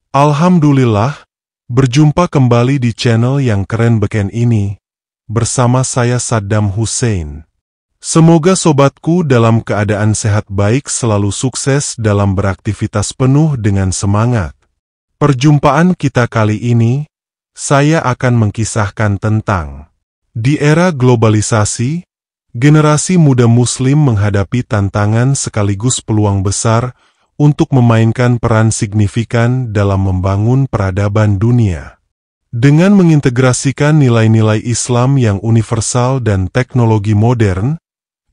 Alhamdulillah, berjumpa kembali di channel yang keren beken ini, bersama saya Saddam Hussein. Semoga sobatku dalam keadaan sehat baik selalu sukses dalam beraktivitas penuh dengan semangat. Perjumpaan kita kali ini, saya akan mengkisahkan tentang di era globalisasi, generasi muda Muslim menghadapi tantangan sekaligus peluang besar untuk memainkan peran signifikan dalam membangun peradaban dunia. Dengan mengintegrasikan nilai-nilai Islam yang universal dan teknologi modern,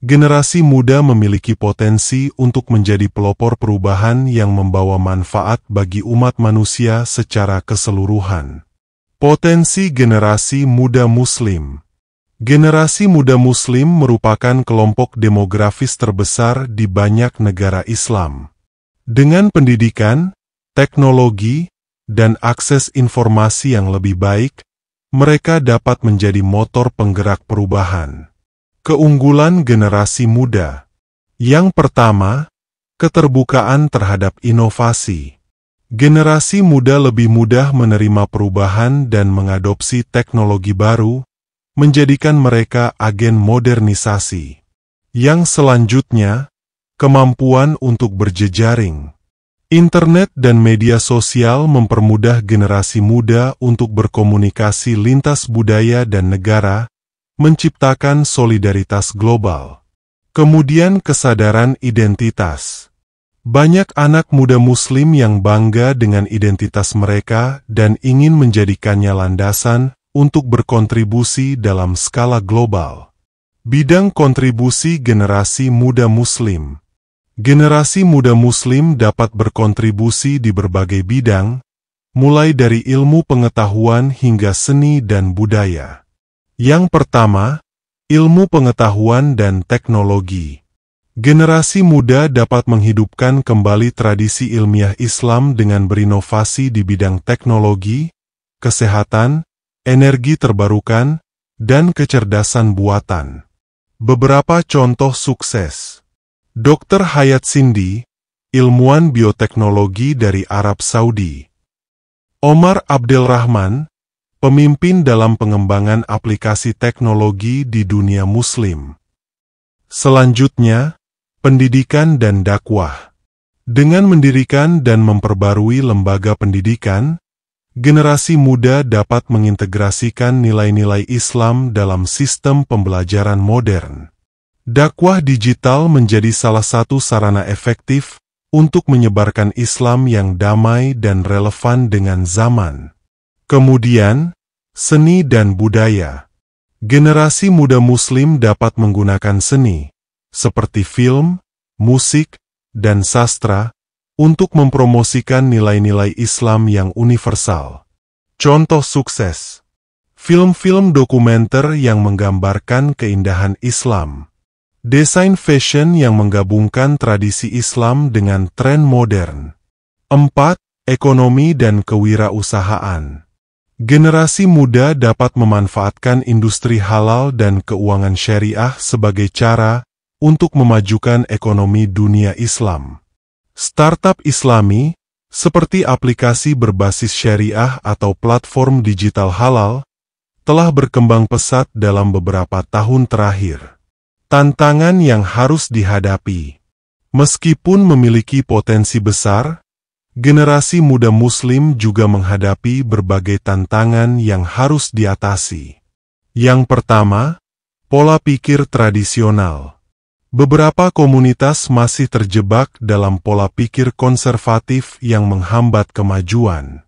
generasi muda memiliki potensi untuk menjadi pelopor perubahan yang membawa manfaat bagi umat manusia secara keseluruhan. Potensi generasi muda Muslim. Generasi muda Muslim merupakan kelompok demografis terbesar di banyak negara Islam. Dengan pendidikan, teknologi, dan akses informasi yang lebih baik, mereka dapat menjadi motor penggerak perubahan. Keunggulan generasi muda. Yang pertama, keterbukaan terhadap inovasi. Generasi muda lebih mudah menerima perubahan dan mengadopsi teknologi baru, menjadikan mereka agen modernisasi. Yang selanjutnya, kemampuan untuk berjejaring. Internet dan media sosial mempermudah generasi muda untuk berkomunikasi lintas budaya dan negara, menciptakan solidaritas global. Kemudian kesadaran identitas. Banyak anak muda Muslim yang bangga dengan identitas mereka dan ingin menjadikannya landasan untuk berkontribusi dalam skala global. Bidang kontribusi generasi muda Muslim. Generasi muda Muslim dapat berkontribusi di berbagai bidang, mulai dari ilmu pengetahuan hingga seni dan budaya. Yang pertama, ilmu pengetahuan dan teknologi. Generasi muda dapat menghidupkan kembali tradisi ilmiah Islam dengan berinovasi di bidang teknologi, kesehatan, energi terbarukan, dan kecerdasan buatan. Beberapa contoh sukses. Dr. Hayat Sindi, ilmuwan bioteknologi dari Arab Saudi. Omar Abdelrahman, pemimpin dalam pengembangan aplikasi teknologi di dunia Muslim. Selanjutnya, pendidikan dan dakwah. Dengan mendirikan dan memperbarui lembaga pendidikan, generasi muda dapat mengintegrasikan nilai-nilai Islam dalam sistem pembelajaran modern. Dakwah digital menjadi salah satu sarana efektif untuk menyebarkan Islam yang damai dan relevan dengan zaman. Kemudian, seni dan budaya. Generasi muda Muslim dapat menggunakan seni, seperti film, musik, dan sastra, untuk mempromosikan nilai-nilai Islam yang universal. Contoh sukses. Film-film dokumenter yang menggambarkan keindahan Islam. Desain fashion yang menggabungkan tradisi Islam dengan tren modern. 4. Ekonomi dan kewirausahaan. Generasi muda dapat memanfaatkan industri halal dan keuangan syariah sebagai cara untuk memajukan ekonomi dunia Islam. Startup Islami, seperti aplikasi berbasis syariah atau platform digital halal, telah berkembang pesat dalam beberapa tahun terakhir. Tantangan yang harus dihadapi. Meskipun memiliki potensi besar, generasi muda Muslim juga menghadapi berbagai tantangan yang harus diatasi. Yang pertama, pola pikir tradisional. Beberapa komunitas masih terjebak dalam pola pikir konservatif yang menghambat kemajuan.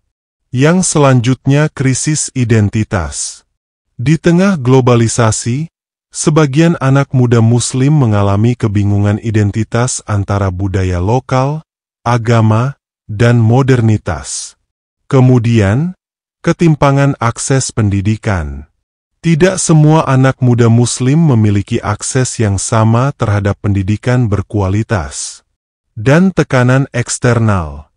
Yang selanjutnya, krisis identitas. Di tengah globalisasi, sebagian anak muda Muslim mengalami kebingungan identitas antara budaya lokal, agama, dan modernitas. Kemudian, ketimpangan akses pendidikan. Tidak semua anak muda Muslim memiliki akses yang sama terhadap pendidikan berkualitas. Dan tekanan eksternal.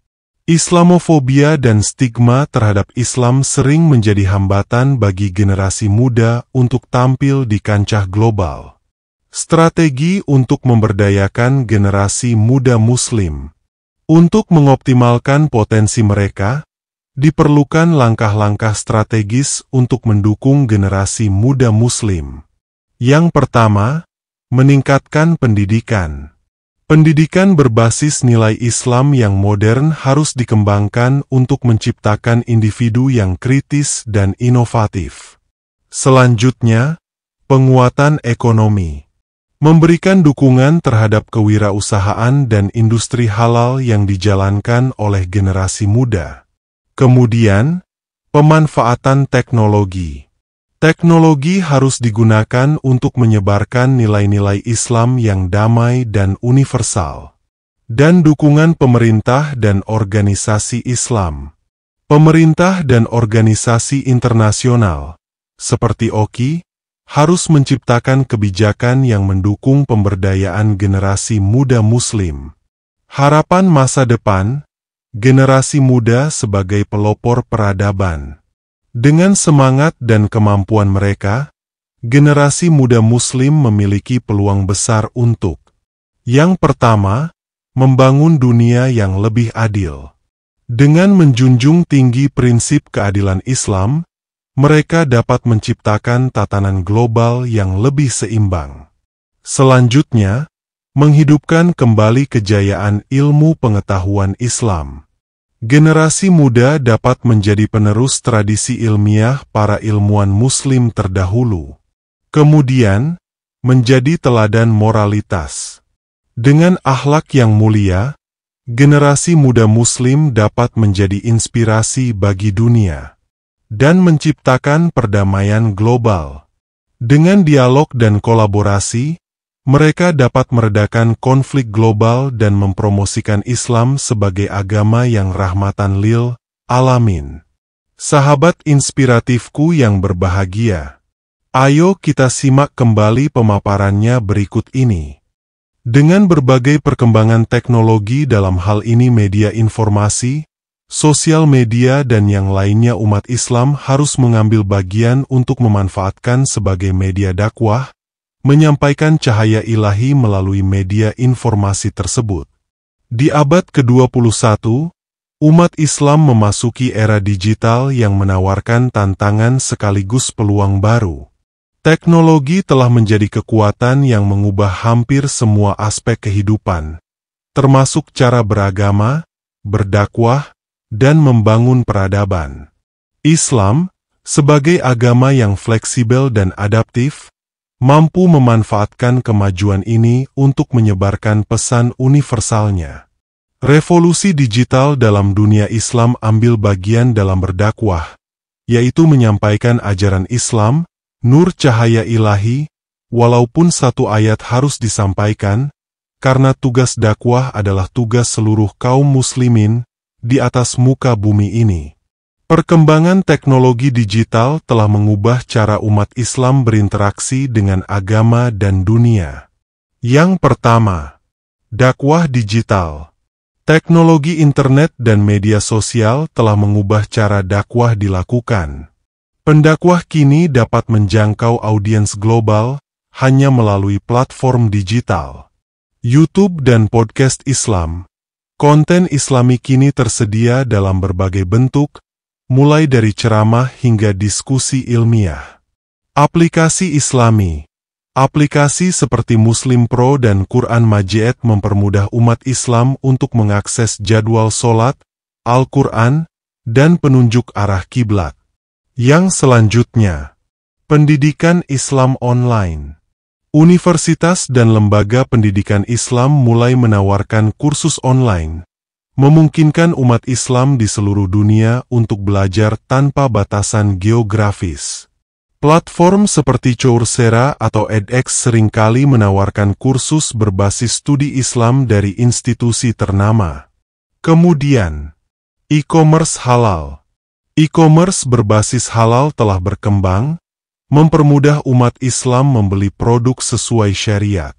Islamofobia dan stigma terhadap Islam sering menjadi hambatan bagi generasi muda untuk tampil di kancah global. Strategi untuk memberdayakan generasi muda Muslim. Untuk mengoptimalkan potensi mereka, Diperlukan langkah-langkah strategis untuk mendukung generasi muda Muslim. Yang pertama, meningkatkan pendidikan. Pendidikan berbasis nilai Islam yang modern harus dikembangkan untuk menciptakan individu yang kritis dan inovatif. Selanjutnya, penguatan ekonomi. Memberikan dukungan terhadap kewirausahaan dan industri halal yang dijalankan oleh generasi muda. Kemudian, pemanfaatan teknologi. Teknologi harus digunakan untuk menyebarkan nilai-nilai Islam yang damai dan universal. Dan dukungan pemerintah dan organisasi Islam. Pemerintah dan organisasi internasional, seperti OKI, harus menciptakan kebijakan yang mendukung pemberdayaan generasi muda Muslim. Harapan masa depan, generasi muda sebagai pelopor peradaban. Dengan semangat dan kemampuan mereka, generasi muda Muslim memiliki peluang besar untuk: yang pertama, membangun dunia yang lebih adil. Dengan menjunjung tinggi prinsip keadilan Islam, mereka dapat menciptakan tatanan global yang lebih seimbang. Selanjutnya, menghidupkan kembali kejayaan ilmu pengetahuan Islam. Generasi muda dapat menjadi penerus tradisi ilmiah para ilmuwan Muslim terdahulu. Kemudian, menjadi teladan moralitas. Dengan akhlak yang mulia, generasi muda Muslim dapat menjadi inspirasi bagi dunia dan menciptakan perdamaian global. Dengan dialog dan kolaborasi, mereka dapat meredakan konflik global dan mempromosikan Islam sebagai agama yang rahmatan lil alamin. Sahabat inspiratifku yang berbahagia, ayo kita simak kembali pemaparannya berikut ini. Dengan berbagai perkembangan teknologi dalam hal ini media informasi, sosial media dan yang lainnya, umat Islam harus mengambil bagian untuk memanfaatkan sebagai media dakwah, menyampaikan cahaya ilahi melalui media informasi tersebut. Di abad ke-21, umat Islam memasuki era digital yang menawarkan tantangan sekaligus peluang baru. Teknologi telah menjadi kekuatan yang mengubah hampir semua aspek kehidupan, termasuk cara beragama, berdakwah, dan membangun peradaban. Islam, sebagai agama yang fleksibel dan adaptif, mampu memanfaatkan kemajuan ini untuk menyebarkan pesan universalnya. Revolusi digital dalam dunia Islam ambil bagian dalam berdakwah, yaitu menyampaikan ajaran Islam, nur cahaya ilahi, walaupun satu ayat harus disampaikan, karena tugas dakwah adalah tugas seluruh kaum muslimin di atas muka bumi ini. Perkembangan teknologi digital telah mengubah cara umat Islam berinteraksi dengan agama dan dunia. Yang pertama, dakwah digital. Teknologi internet dan media sosial telah mengubah cara dakwah dilakukan. Pendakwah kini dapat menjangkau audiens global hanya melalui platform digital. YouTube dan podcast Islam. Konten Islami kini tersedia dalam berbagai bentuk, mulai dari ceramah hingga diskusi ilmiah. Aplikasi Islami. Aplikasi seperti Muslim Pro dan Quran Majid mempermudah umat Islam untuk mengakses jadwal sholat, Al-Quran, dan penunjuk arah kiblat. Yang selanjutnya, pendidikan Islam online. Universitas dan lembaga pendidikan Islam mulai menawarkan kursus online, memungkinkan umat Islam di seluruh dunia untuk belajar tanpa batasan geografis. Platform seperti Coursera atau edX seringkali menawarkan kursus berbasis studi Islam dari institusi ternama. Kemudian, e-commerce halal. E-commerce berbasis halal telah berkembang, mempermudah umat Islam membeli produk sesuai syariat.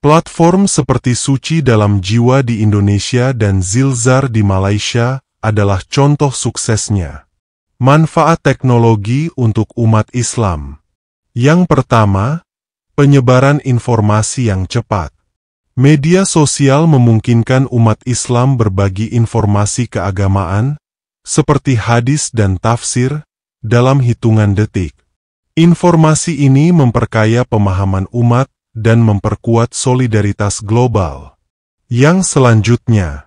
Platform seperti Suci Dalam Jiwa di Indonesia dan Zilzar di Malaysia adalah contoh suksesnya. Manfaat teknologi untuk umat Islam. Yang pertama, penyebaran informasi yang cepat. Media sosial memungkinkan umat Islam berbagi informasi keagamaan, seperti hadis dan tafsir, dalam hitungan detik. Informasi ini memperkaya pemahaman umat dan memperkuat solidaritas global. Yang selanjutnya,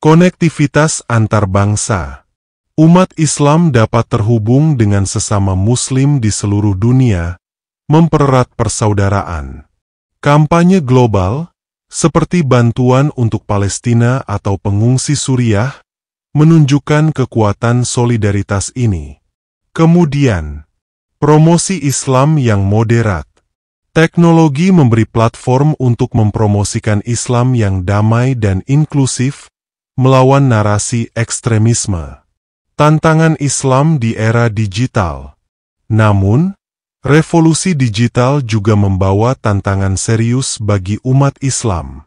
konektivitas antar bangsa. Umat Islam dapat terhubung dengan sesama Muslim di seluruh dunia, mempererat persaudaraan. Kampanye global, seperti bantuan untuk Palestina atau pengungsi Suriah, menunjukkan kekuatan solidaritas ini. Kemudian, promosi Islam yang moderat. Teknologi memberi platform untuk mempromosikan Islam yang damai dan inklusif, melawan narasi ekstremisme. Tantangan Islam di era digital. Namun, revolusi digital juga membawa tantangan serius bagi umat Islam.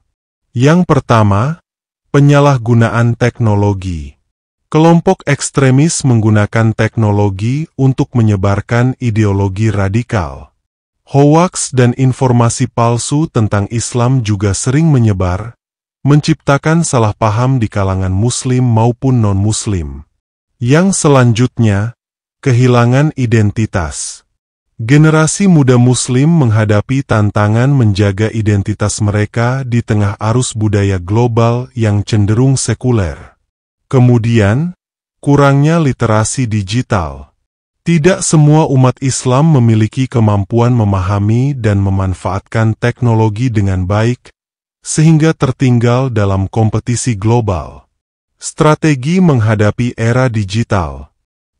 Yang pertama, penyalahgunaan teknologi. Kelompok ekstremis menggunakan teknologi untuk menyebarkan ideologi radikal. Hoaks dan informasi palsu tentang Islam juga sering menyebar, menciptakan salah paham di kalangan Muslim maupun non-Muslim. Yang selanjutnya, kehilangan identitas. Generasi muda Muslim menghadapi tantangan menjaga identitas mereka di tengah arus budaya global yang cenderung sekuler. Kemudian, kurangnya literasi digital. Tidak semua umat Islam memiliki kemampuan memahami dan memanfaatkan teknologi dengan baik, sehingga tertinggal dalam kompetisi global. Strategi menghadapi era digital.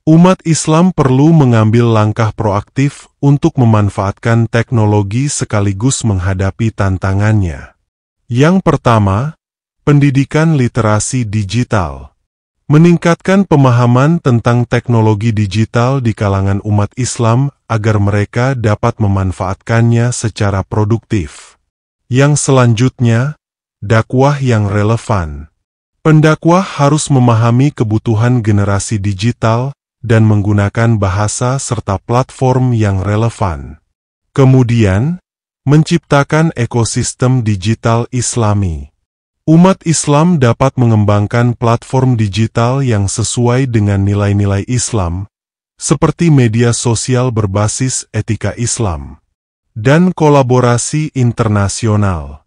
Umat Islam perlu mengambil langkah proaktif untuk memanfaatkan teknologi sekaligus menghadapi tantangannya. Yang pertama, pendidikan literasi digital. Meningkatkan pemahaman tentang teknologi digital di kalangan umat Islam agar mereka dapat memanfaatkannya secara produktif. Yang selanjutnya, dakwah yang relevan. Pendakwah harus memahami kebutuhan generasi digital dan menggunakan bahasa serta platform yang relevan. Kemudian, menciptakan ekosistem digital Islami. Umat Islam dapat mengembangkan platform digital yang sesuai dengan nilai-nilai Islam, seperti media sosial berbasis etika Islam, dan kolaborasi internasional.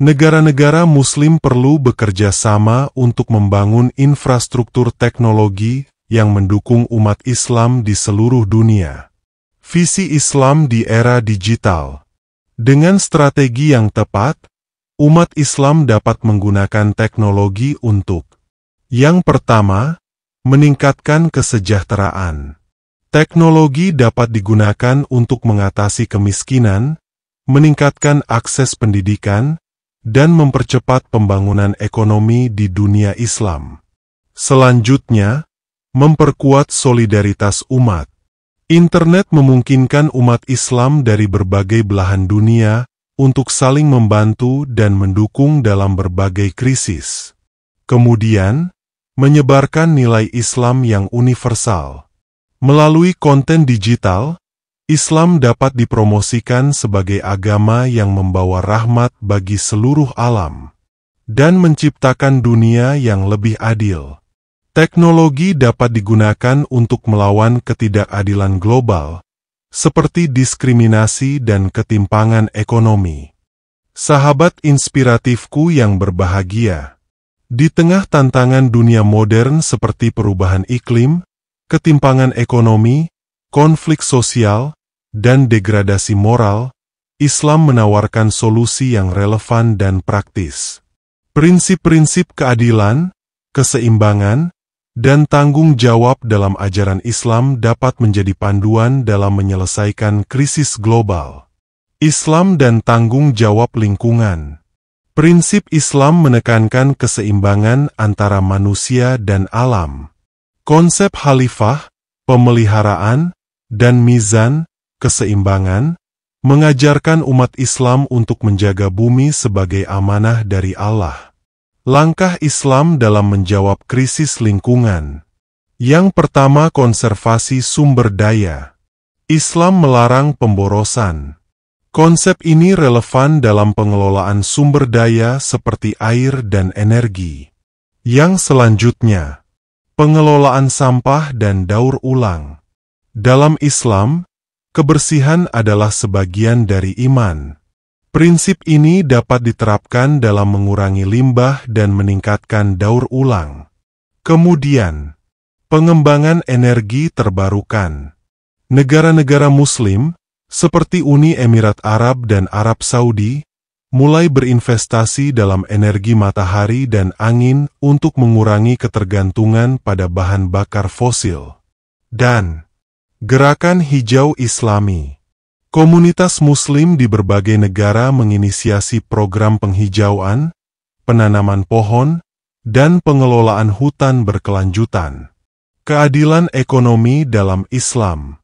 Negara-negara Muslim perlu bekerja sama untuk membangun infrastruktur teknologi yang mendukung umat Islam di seluruh dunia. Visi Islam di era digital. Dengan strategi yang tepat, umat Islam dapat menggunakan teknologi untuk: yang pertama, meningkatkan kesejahteraan. Teknologi dapat digunakan untuk mengatasi kemiskinan, meningkatkan akses pendidikan, dan mempercepat pembangunan ekonomi di dunia Islam. Selanjutnya, memperkuat solidaritas umat. Internet memungkinkan umat Islam dari berbagai belahan dunia untuk saling membantu dan mendukung dalam berbagai krisis. Kemudian, menyebarkan nilai Islam yang universal. Melalui konten digital, Islam dapat dipromosikan sebagai agama yang membawa rahmat bagi seluruh alam dan menciptakan dunia yang lebih adil. Teknologi dapat digunakan untuk melawan ketidakadilan global, seperti diskriminasi dan ketimpangan ekonomi. Sahabat inspiratifku yang berbahagia, di tengah tantangan dunia modern seperti perubahan iklim, ketimpangan ekonomi, konflik sosial, dan degradasi moral, Islam menawarkan solusi yang relevan dan praktis. Prinsip-prinsip keadilan, keseimbangan, dan tanggung jawab dalam ajaran Islam dapat menjadi panduan dalam menyelesaikan krisis global. Islam dan tanggung jawab lingkungan. Prinsip Islam menekankan keseimbangan antara manusia dan alam. Konsep khalifah, pemeliharaan, dan mizan, keseimbangan, mengajarkan umat Islam untuk menjaga bumi sebagai amanah dari Allah. Langkah Islam dalam menjawab krisis lingkungan. Yang pertama, konservasi sumber daya. Islam melarang pemborosan. Konsep ini relevan dalam pengelolaan sumber daya seperti air dan energi. Yang selanjutnya, pengelolaan sampah dan daur ulang. Dalam Islam, kebersihan adalah sebagian dari iman. Prinsip ini dapat diterapkan dalam mengurangi limbah dan meningkatkan daur ulang. Kemudian, pengembangan energi terbarukan. Negara-negara Muslim, seperti Uni Emirat Arab dan Arab Saudi, mulai berinvestasi dalam energi matahari dan angin untuk mengurangi ketergantungan pada bahan bakar fosil. Dan Gerakan Hijau Islami. Komunitas Muslim di berbagai negara menginisiasi program penghijauan, penanaman pohon, dan pengelolaan hutan berkelanjutan. Keadilan ekonomi dalam Islam.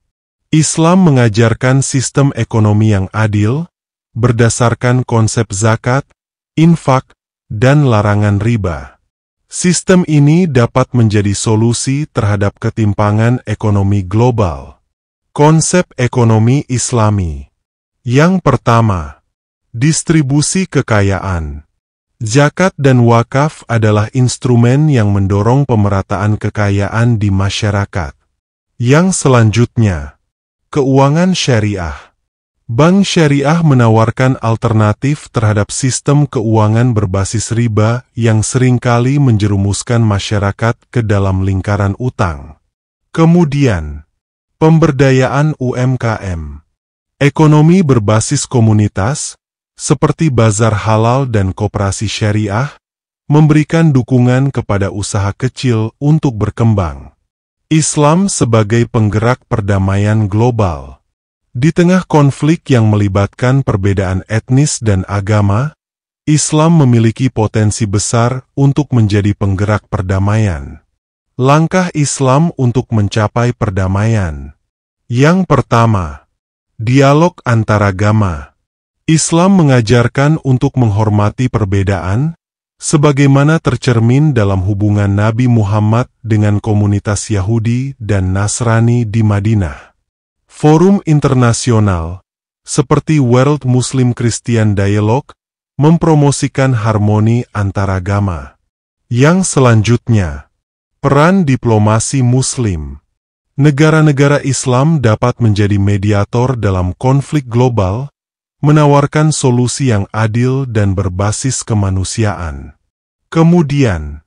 Islam mengajarkan sistem ekonomi yang adil, berdasarkan konsep zakat, infak, dan larangan riba. Sistem ini dapat menjadi solusi terhadap ketimpangan ekonomi global. Konsep ekonomi Islami. Yang pertama, distribusi kekayaan. Zakat dan wakaf adalah instrumen yang mendorong pemerataan kekayaan di masyarakat. Yang selanjutnya, keuangan syariah. Bank syariah menawarkan alternatif terhadap sistem keuangan berbasis riba yang seringkali menjerumuskan masyarakat ke dalam lingkaran utang. Kemudian, pemberdayaan UMKM. Ekonomi berbasis komunitas, seperti bazar halal dan koperasi syariah, memberikan dukungan kepada usaha kecil untuk berkembang. Islam sebagai penggerak perdamaian global. Di tengah konflik yang melibatkan perbedaan etnis dan agama, Islam memiliki potensi besar untuk menjadi penggerak perdamaian. Langkah Islam untuk mencapai perdamaian. Yang pertama, dialog antaragama. Islam mengajarkan untuk menghormati perbedaan, sebagaimana tercermin dalam hubungan Nabi Muhammad dengan komunitas Yahudi dan Nasrani di Madinah. Forum internasional, seperti World Muslim Christian Dialogue, mempromosikan harmoni antaragama. Yang selanjutnya, peran diplomasi Muslim. Negara-negara Islam dapat menjadi mediator dalam konflik global, menawarkan solusi yang adil dan berbasis kemanusiaan. Kemudian,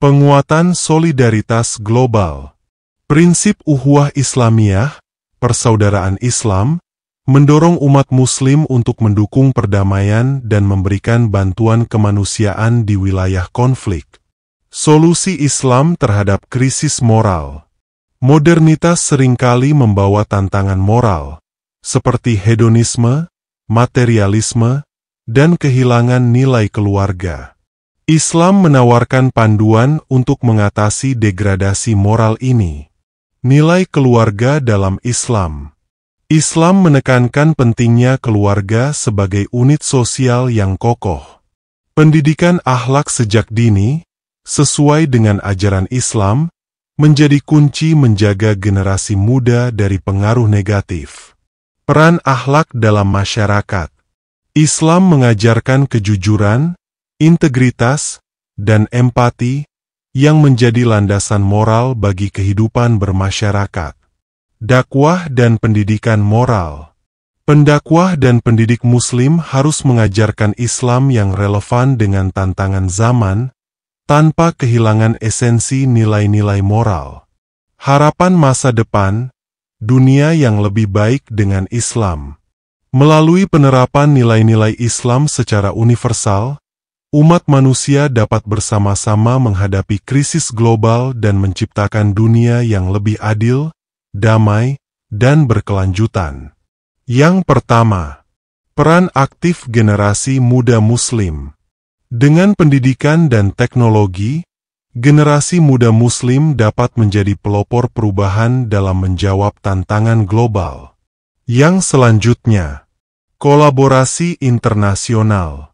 penguatan solidaritas global. Prinsip Ukhuwah Islamiyah, persaudaraan Islam, mendorong umat Muslim untuk mendukung perdamaian dan memberikan bantuan kemanusiaan di wilayah konflik. Solusi Islam terhadap krisis moral. Modernitas seringkali membawa tantangan moral, seperti hedonisme, materialisme, dan kehilangan nilai keluarga. Islam menawarkan panduan untuk mengatasi degradasi moral ini. Nilai keluarga dalam Islam. Islam menekankan pentingnya keluarga sebagai unit sosial yang kokoh. Pendidikan akhlak sejak dini, sesuai dengan ajaran Islam, menjadi kunci menjaga generasi muda dari pengaruh negatif. Peran akhlak dalam masyarakat. Islam mengajarkan kejujuran, integritas, dan empati yang menjadi landasan moral bagi kehidupan bermasyarakat. Dakwah dan pendidikan moral. Pendakwah dan pendidik Muslim harus mengajarkan Islam yang relevan dengan tantangan zaman, tanpa kehilangan esensi nilai-nilai moral. Harapan masa depan, dunia yang lebih baik dengan Islam. Melalui penerapan nilai-nilai Islam secara universal, umat manusia dapat bersama-sama menghadapi krisis global dan menciptakan dunia yang lebih adil, damai, dan berkelanjutan. Yang pertama, peran aktif generasi muda Muslim. Dengan pendidikan dan teknologi, generasi muda Muslim dapat menjadi pelopor perubahan dalam menjawab tantangan global. Yang selanjutnya, kolaborasi internasional.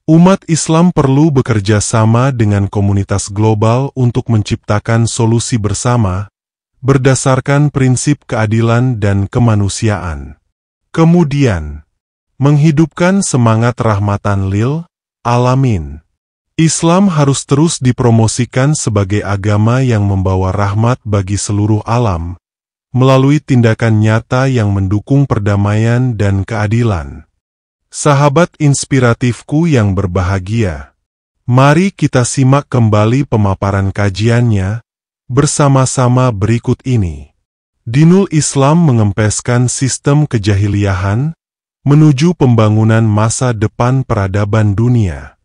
Umat Islam perlu bekerja sama dengan komunitas global untuk menciptakan solusi bersama, berdasarkan prinsip keadilan dan kemanusiaan. Kemudian, menghidupkan semangat rahmatan lil alamin. Islam harus terus dipromosikan sebagai agama yang membawa rahmat bagi seluruh alam, melalui tindakan nyata yang mendukung perdamaian dan keadilan. Sahabat inspiratifku yang berbahagia, mari kita simak kembali pemaparan kajiannya bersama-sama berikut ini. Dinul Islam mengempeskan sistem kejahiliahan menuju pembangunan masa depan peradaban dunia.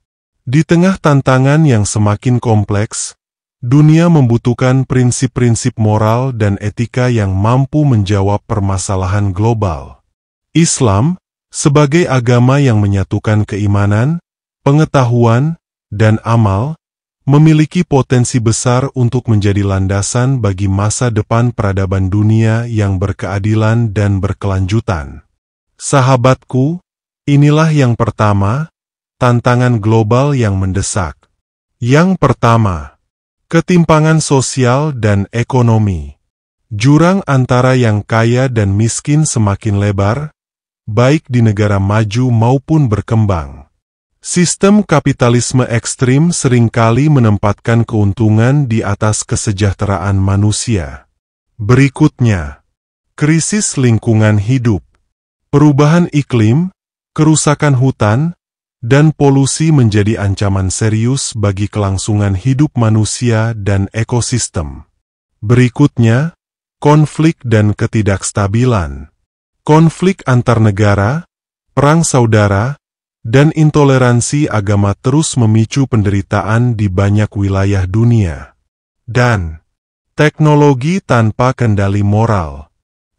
Di tengah tantangan yang semakin kompleks, dunia membutuhkan prinsip-prinsip moral dan etika yang mampu menjawab permasalahan global. Islam, sebagai agama yang menyatukan keimanan, pengetahuan, dan amal, memiliki potensi besar untuk menjadi landasan bagi masa depan peradaban dunia yang berkeadilan dan berkelanjutan. Sahabatku, inilah yang pertama, tantangan global yang mendesak. Yang pertama, ketimpangan sosial dan ekonomi. Jurang antara yang kaya dan miskin semakin lebar, baik di negara maju maupun berkembang. Sistem kapitalisme ekstrim seringkali menempatkan keuntungan di atas kesejahteraan manusia. Berikutnya, krisis lingkungan hidup. Perubahan iklim, kerusakan hutan, dan polusi menjadi ancaman serius bagi kelangsungan hidup manusia dan ekosistem. Berikutnya, konflik dan ketidakstabilan. Konflik antar negara, perang saudara, dan intoleransi agama terus memicu penderitaan di banyak wilayah dunia. Dan teknologi tanpa kendali moral.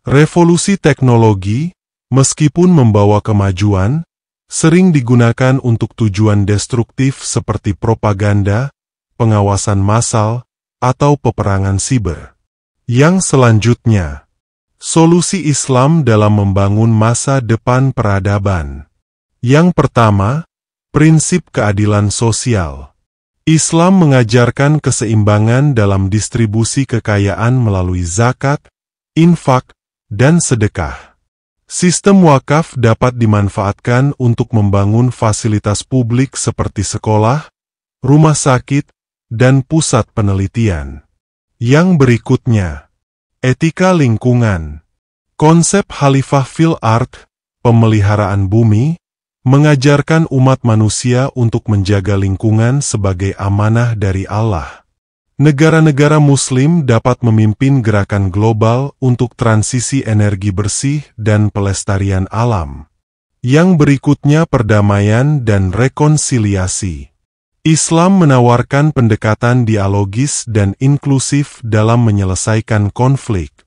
Revolusi teknologi, meskipun membawa kemajuan, sering digunakan untuk tujuan destruktif seperti propaganda, pengawasan massal, atau peperangan siber. Yang selanjutnya, solusi Islam dalam membangun masa depan peradaban. Yang pertama, prinsip keadilan sosial. Islam mengajarkan keseimbangan dalam distribusi kekayaan melalui zakat, infak, dan sedekah. Sistem wakaf dapat dimanfaatkan untuk membangun fasilitas publik seperti sekolah, rumah sakit, dan pusat penelitian. Yang berikutnya, etika lingkungan. Konsep Khalifah fil ard, pemeliharaan bumi, mengajarkan umat manusia untuk menjaga lingkungan sebagai amanah dari Allah. Negara-negara Muslim dapat memimpin gerakan global untuk transisi energi bersih dan pelestarian alam. Yang berikutnya perdamaian dan rekonsiliasi. Islam menawarkan pendekatan dialogis dan inklusif dalam menyelesaikan konflik.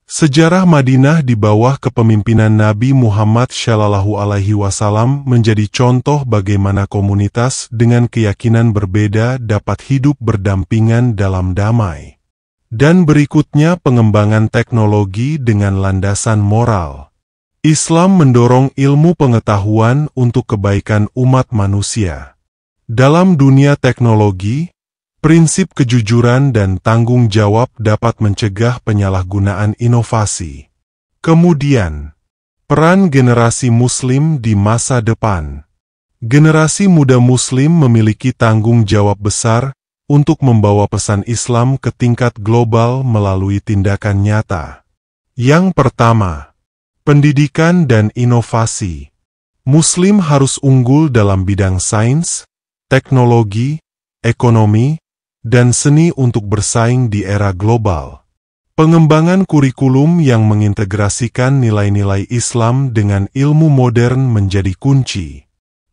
Sejarah Madinah di bawah kepemimpinan Nabi Muhammad SAW menjadi contoh bagaimana komunitas dengan keyakinan berbeda dapat hidup berdampingan dalam damai. Dan berikutnya pengembangan teknologi dengan landasan moral. Islam mendorong ilmu pengetahuan untuk kebaikan umat manusia. Dalam dunia teknologi, prinsip kejujuran dan tanggung jawab dapat mencegah penyalahgunaan inovasi. Kemudian, peran generasi Muslim di masa depan. Generasi muda Muslim memiliki tanggung jawab besar untuk membawa pesan Islam ke tingkat global melalui tindakan nyata. Yang pertama, pendidikan dan inovasi. Muslim harus unggul dalam bidang sains, teknologi, ekonomi, dan seni untuk bersaing di era global. Pengembangan kurikulum yang mengintegrasikan nilai-nilai Islam dengan ilmu modern menjadi kunci.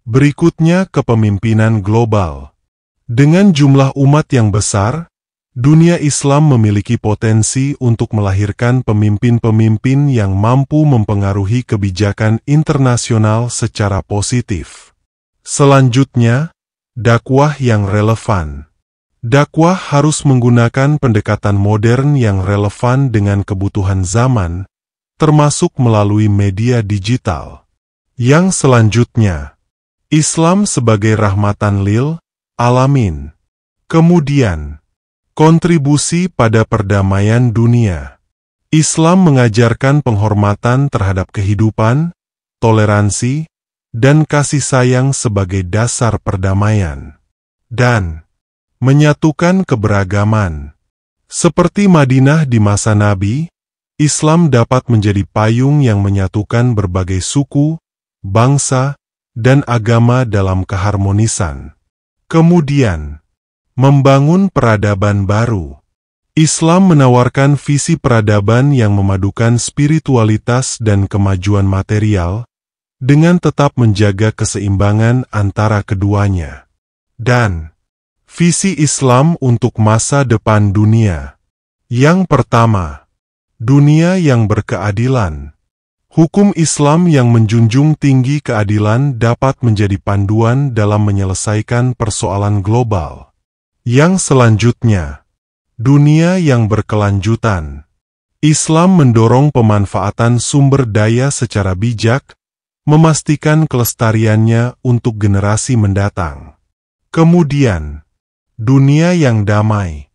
Berikutnya kepemimpinan global. Dengan jumlah umat yang besar, dunia Islam memiliki potensi untuk melahirkan pemimpin-pemimpin yang mampu mempengaruhi kebijakan internasional secara positif. Selanjutnya, dakwah yang relevan. Dakwah harus menggunakan pendekatan modern yang relevan dengan kebutuhan zaman, termasuk melalui media digital. Yang selanjutnya, Islam sebagai rahmatan lil alamin. Kemudian, kontribusi pada perdamaian dunia. Islam mengajarkan penghormatan terhadap kehidupan, toleransi, dan kasih sayang sebagai dasar perdamaian. dan menyatukan keberagaman. Seperti Madinah di masa Nabi, Islam dapat menjadi payung yang menyatukan berbagai suku, bangsa, dan agama dalam keharmonisan. Kemudian, membangun peradaban baru. Islam menawarkan visi peradaban yang memadukan spiritualitas dan kemajuan material, dengan tetap menjaga keseimbangan antara keduanya. Dan visi Islam untuk masa depan dunia. Yang pertama, dunia yang berkeadilan. Hukum Islam yang menjunjung tinggi keadilan dapat menjadi panduan dalam menyelesaikan persoalan global. Yang selanjutnya, dunia yang berkelanjutan. Islam mendorong pemanfaatan sumber daya secara bijak, memastikan kelestariannya untuk generasi mendatang. Kemudian, dunia yang damai.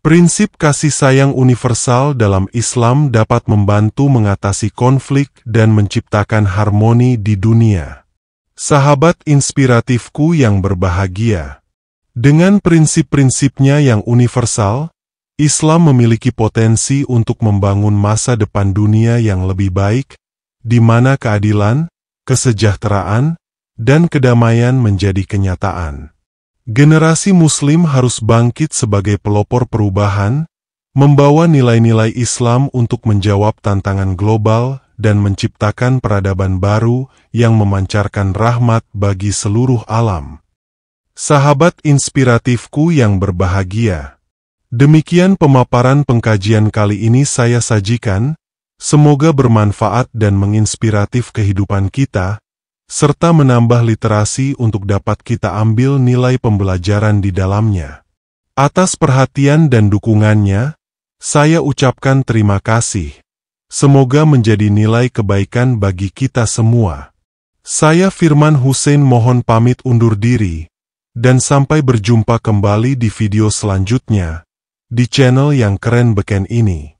Prinsip kasih sayang universal dalam Islam dapat membantu mengatasi konflik dan menciptakan harmoni di dunia. Sahabat inspiratifku yang berbahagia. Dengan prinsip-prinsipnya yang universal, Islam memiliki potensi untuk membangun masa depan dunia yang lebih baik, di mana keadilan, kesejahteraan, dan kedamaian menjadi kenyataan. Generasi Muslim harus bangkit sebagai pelopor perubahan, membawa nilai-nilai Islam untuk menjawab tantangan global dan menciptakan peradaban baru yang memancarkan rahmat bagi seluruh alam. Sahabat inspiratifku yang berbahagia. Demikian pemaparan pengkajian kali ini saya sajikan, semoga bermanfaat dan menginspiratif kehidupan kita, serta menambah literasi untuk dapat kita ambil nilai pembelajaran di dalamnya. Atas perhatian dan dukungannya, saya ucapkan terima kasih. Semoga menjadi nilai kebaikan bagi kita semua. Saya Firman Hussein mohon pamit undur diri, dan sampai berjumpa kembali di video selanjutnya, di channel yang keren beken ini.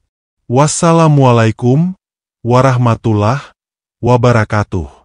Wassalamualaikum warahmatullahi wabarakatuh.